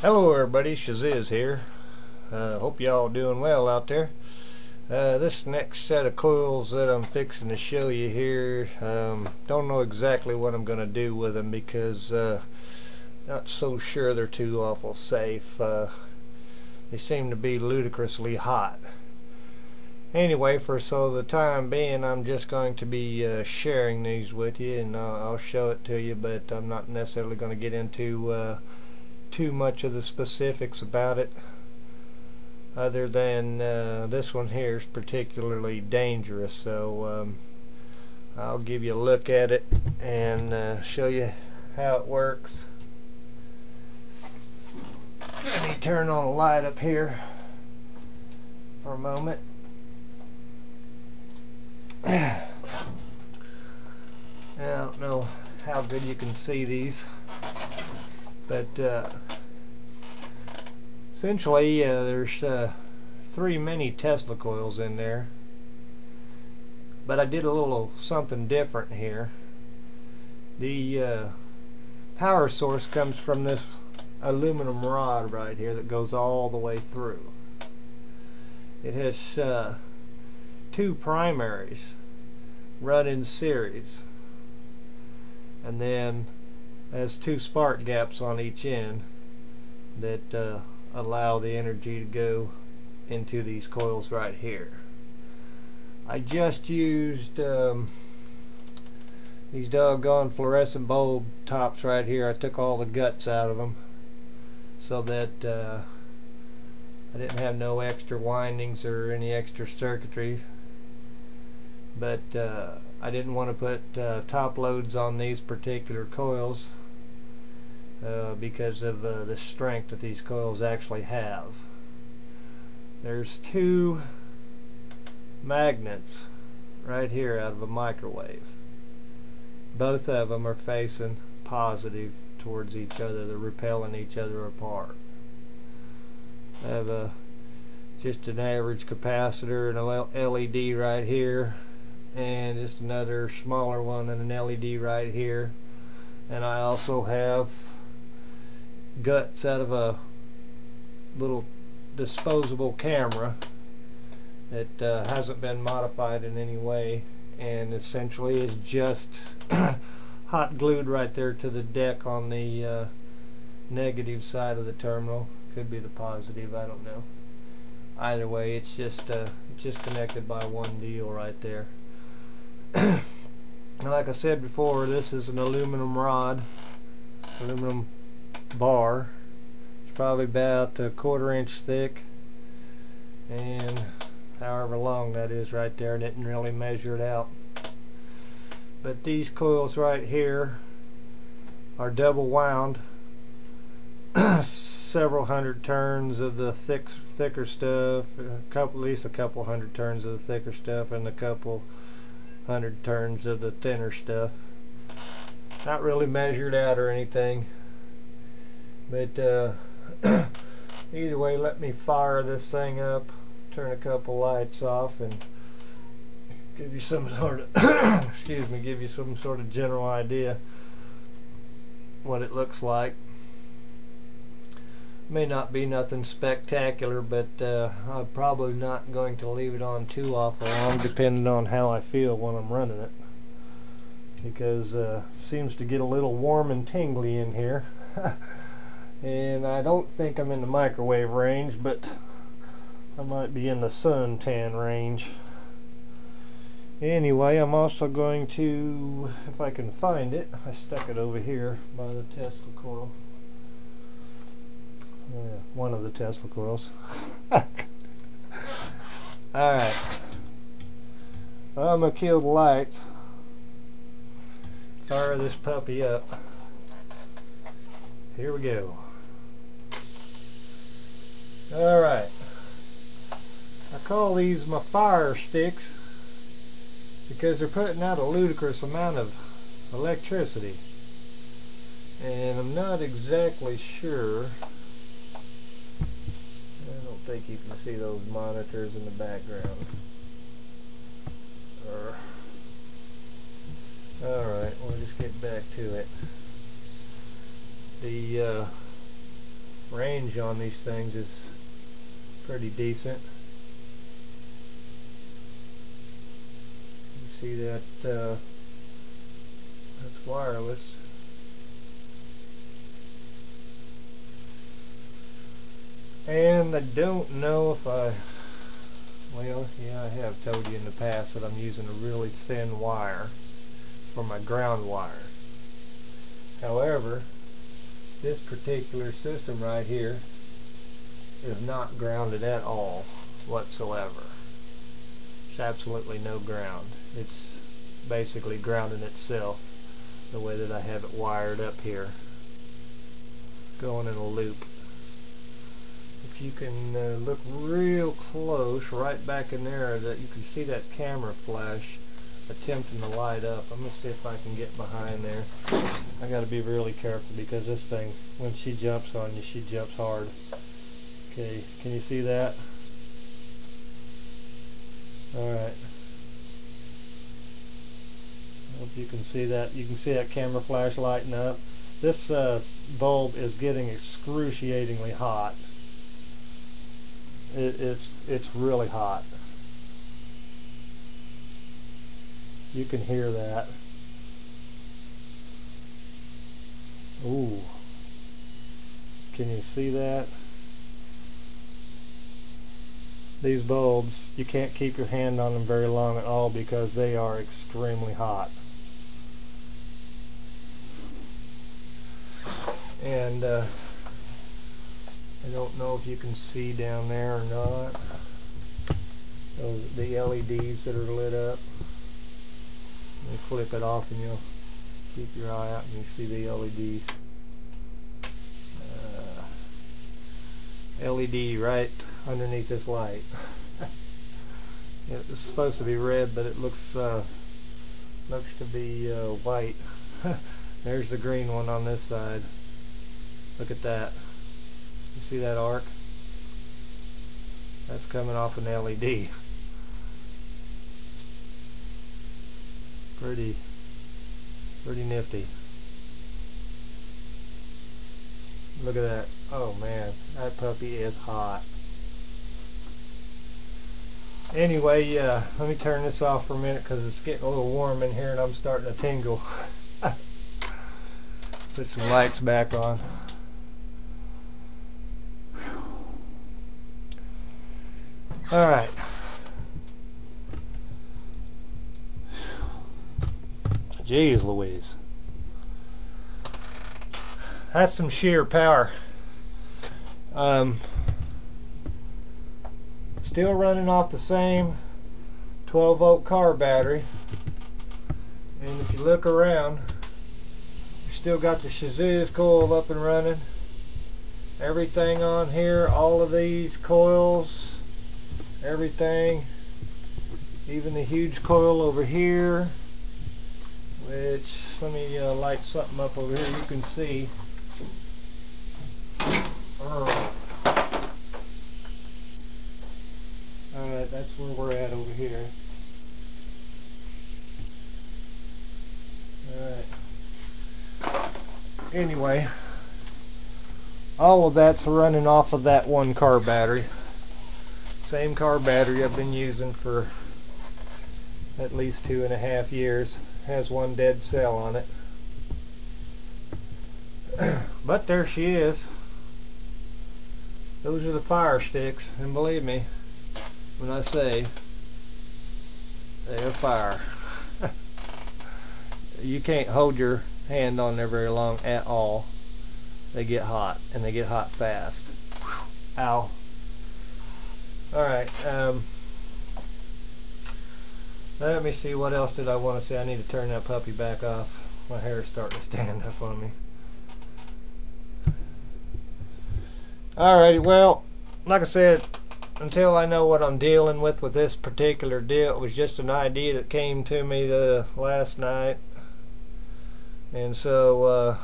Hello everybody, Shaziz here. Hope y'all doing well out there. This next set of coils that I'm fixing to show you here, don't know exactly what I'm going to do with them because not so sure they're too awful safe. They seem to be ludicrously hot. Anyway, for the time being, I'm just going to be sharing these with you, and I'll show it to you, but I'm not necessarily going to get into too much of the specifics about it, other than this one here is particularly dangerous, so I'll give you a look at it and show you how it works. Let me turn on a light up here for a moment. I don't know how good you can see these, but essentially there's 3 mini Tesla coils in there, but I did a little something different here. The power source comes from this aluminum rod right here that goes all the way through. It has 2 primaries run in series, and then has 2 spark gaps on each end that allow the energy to go into these coils right here. I just used these doggone fluorescent bulb tops right here. I took all the guts out of them so that I didn't have no extra windings or any extra circuitry, but I didn't want to put top loads on these particular coils because of the strength that these coils actually have. There's 2 magnets right here out of a microwave. Both of them are facing positive towards each other. They're repelling each other apart. I have just an average capacitor and a LED right here, and just another smaller one and an LED right here. And I also have guts out of a little disposable camera that hasn't been modified in any way, and essentially is just hot glued right there to the deck on the negative side of the terminal. Could be the positive, I don't know. Either way, it's just connected by one deal right there. And like I said before, this is an aluminum rod, aluminum bar. It's probably about 1/4 inch thick, and however long that is right there, I didn't really measure it out. But these coils right here are double wound. Several hundred turns of the thicker stuff, at least a couple hundred turns of the thicker stuff, and a couple hundred turns of the thinner stuff. Not really measured out or anything, but either way, let me fire this thing up, turn a couple lights off, and give you some sort of excuse me, give you some sort of general idea what it looks like. May not be nothing spectacular, but I'm probably not going to leave it on too awful long, depending on how I feel when I'm running it, because it seems to get a little warm and tingly in here. And I don't think I'm in the microwave range, but I might be in the suntan range. Anyway, I'm also going to, if I can find it, I stuck it over here by the Tesla coil. One of the Tesla coils. Alright. I'm going to kill the lights. Fire this puppy up. Here we go. Alright. I call these my fire sticks because they're putting out a ludicrous amount of electricity. And I'm not exactly sure. I don't think you can see those monitors in the background. Alright, we'll just get back to it. The range on these things is pretty decent. You see that that's wireless. And I don't know if well, yeah, I have told you in the past that I'm using a really thin wire for my ground wire. However, this particular system right here is not grounded at all whatsoever. There's absolutely no ground. It's basically grounding itself the way that I have it wired up here, going in a loop. If you can look real close, right back in there, that you can see that camera flash attempting to light up. I'm going to see if I can get behind there. I got to be really careful because this thing, when she jumps on you, she jumps hard. Okay, can you see that? Alright. I hope you can see that. You can see that camera flash lighting up. This bulb is getting excruciatingly hot. It's really hot. You can hear that. Ooh. Can you see that? These bulbs, you can't keep your hand on them very long at all because they are extremely hot. And I don't know if you can see down there or not. The LEDs that are lit up. Let me flip it off and you'll keep your eye out and you see the LEDs. LED right underneath this light. It's supposed to be red, but it looks to be white. There's the green one on this side. Look at that. You see that arc? That's coming off an LED. Pretty nifty. Look at that. Oh man, that puppy is hot. Anyway, let me turn this off for a minute because it's getting a little warm in here and I'm starting to tingle. Put some lights back on. Alright. Jeez Louise. That's some sheer power. Still running off the same 12-volt car battery. And if you look around, you still got the Shizuz coil up and running. Everything on here, all of these coils, everything, even the huge coil over here, which, let me light something up over here, you can see. Alright, that's where we're at over here. Alright. Anyway, all of that's running off of that one car battery. Same car battery I've been using for at least 2.5 years. Has one dead cell on it. But there she is. Those are the fire sticks, and believe me when I say they're fire. You can't hold your hand on there very long at all. They get hot, and they get hot fast. Ow. Alright, let me see, what else did I want to say? I need to turn that puppy back off. My hair's starting to stand up on me. Alrighty, well, like I said, until I know what I'm dealing with this particular deal, it was just an idea that came to me last night. And so,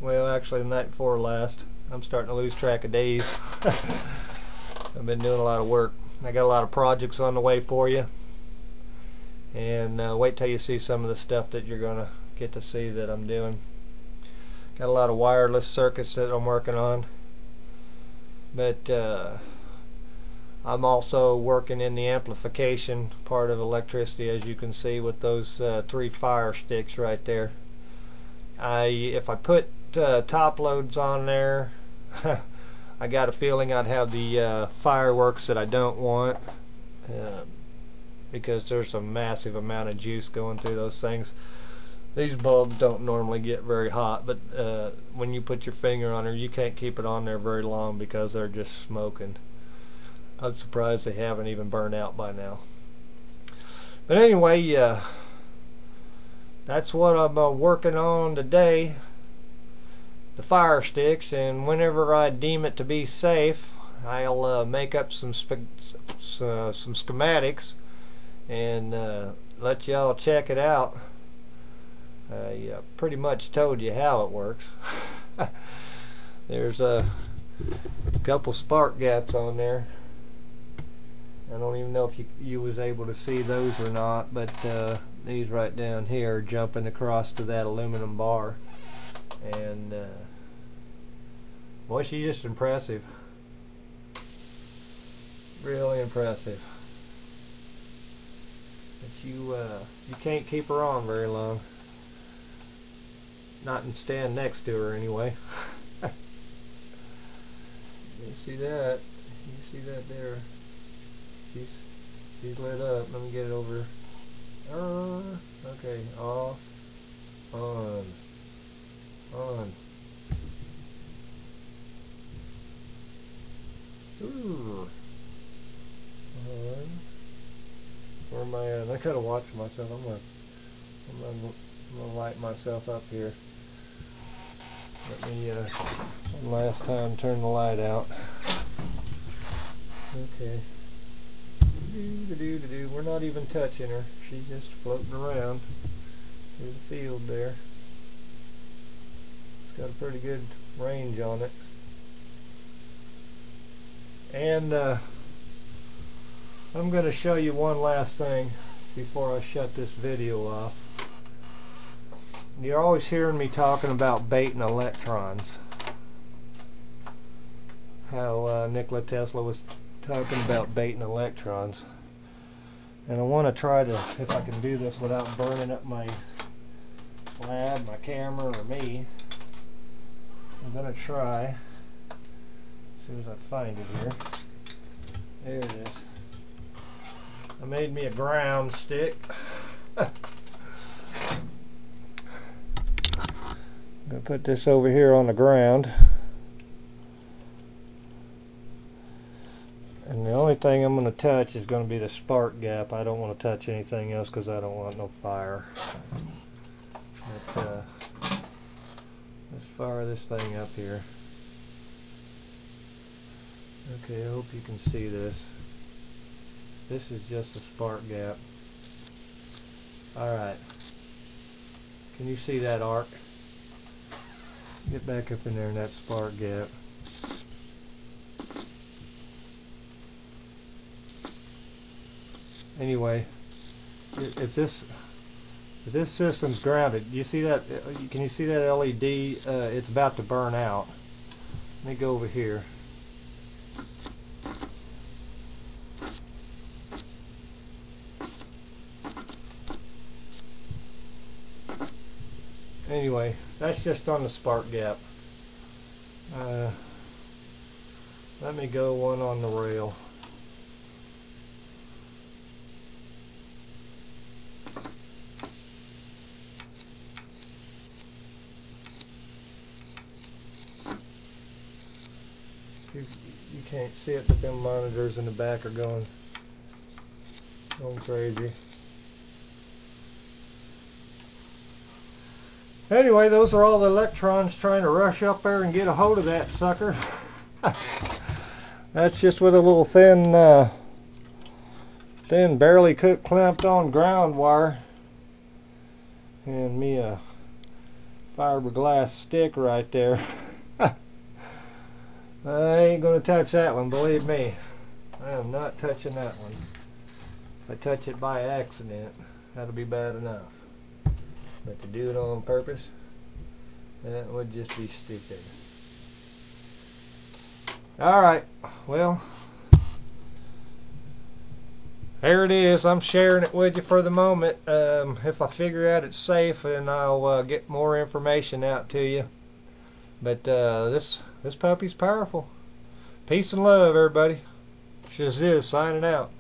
well, actually the night before last. I'm starting to lose track of days. I've been doing a lot of work. I got a lot of projects on the way for you. And wait till you see some of the stuff that you're going to get to see that I'm doing. Got a lot of wireless circuits that I'm working on. But I'm also working in the amplification part of electricity, as you can see with those 3 fire sticks right there. If I put top loads on there, I got a feeling I'd have the fireworks that I don't want, because there's a massive amount of juice going through those things. These bulbs don't normally get very hot, but when you put your finger on there, you can't keep it on there very long because they're just smoking. I'm surprised they haven't even burned out by now. But anyway, that's what I'm working on today, the fire sticks, and whenever I deem it to be safe, I'll make up some schematics and let y'all check it out. I pretty much told you how it works. There's a couple spark gaps on there. I don't even know if you was able to see those or not, but these right down here are jumping across to that aluminum bar, and boy, she's just impressive. Really impressive. But you can't keep her on very long. Not and stand next to her anyway. You see that? You see that there? She's lit up. Let me get it over. Okay, off, on. Ooh. On. Where am I at? I gotta watch myself. I'm gonna light myself up here. Let me one last time turn the light out. Okay. We're not even touching her. She's just floating around through the field there. It's got a pretty good range on it. And I'm going to show you one last thing before I shut this video off. You're always hearing me talking about baiting electrons. How Nikola Tesla was talking about baiting electrons. And I want to try to, if I can do this without burning up my lab, my camera, or me, I'm going to try, as soon as I find it here. There it is. I made me a ground stick. I'm going to put this over here on the ground. And the only thing I'm going to touch is going to be the spark gap. I don't want to touch anything else because I don't want no fire. But let's fire this thing up here. Okay, I hope you can see this. This is just a spark gap. Alright. Can you see that arc? Get back up in there in that spark gap. Anyway, if this system's grounded, you see that? Can you see that LED? It's about to burn out. Let me go over here. Anyway, that's just on the spark gap. Let me go one on the rail. You can't see it, but them monitors in the back are going crazy. Anyway, those are all the electrons trying to rush up there and get a hold of that sucker. That's just with a little thin, barely clamped on ground wire, and me a fiberglass stick right there. I ain't gonna touch that one, believe me. I am not touching that one. If I touch it by accident, that'll be bad enough. But to do it on purpose, that would just be stupid. Alright, well, there it is. I'm sharing it with you for the moment. If I figure out it's safe, then I'll get more information out to you. But this puppy's powerful. Peace and love, everybody. Shiz signing out.